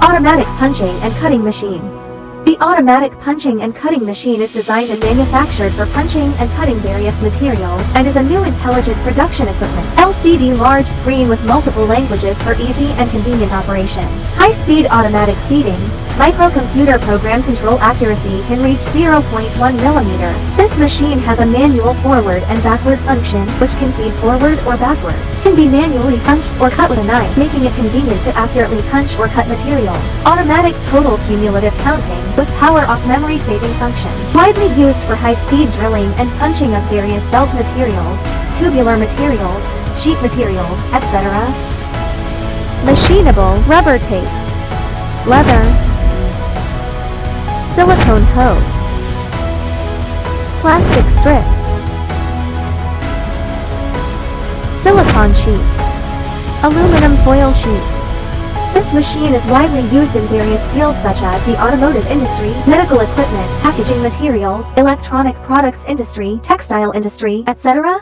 Automatic punching and cutting machine. The automatic punching and cutting machine is designed and manufactured for punching and cutting various materials and is a new intelligent production equipment. LCD large screen with multiple languages for easy and convenient operation. High-speed automatic feeding. Microcomputer program control accuracy can reach 0.1 millimeter. This machine has a manual forward and backward function which can feed forward or backward. Can be manually punched or cut with a knife, making it convenient to accurately punch or cut materials. Automatic total cumulative counting with power off memory saving function. Widely used for high-speed drilling and punching of various belt materials, tubular materials, sheet materials, etc. Machinable rubber tape. Leather. Silicone hose. Plastic strip. Silicone sheet. Aluminum foil sheet. This machine is widely used in various fields such as the automotive industry, medical equipment, packaging materials, electronic products industry, textile industry, etc.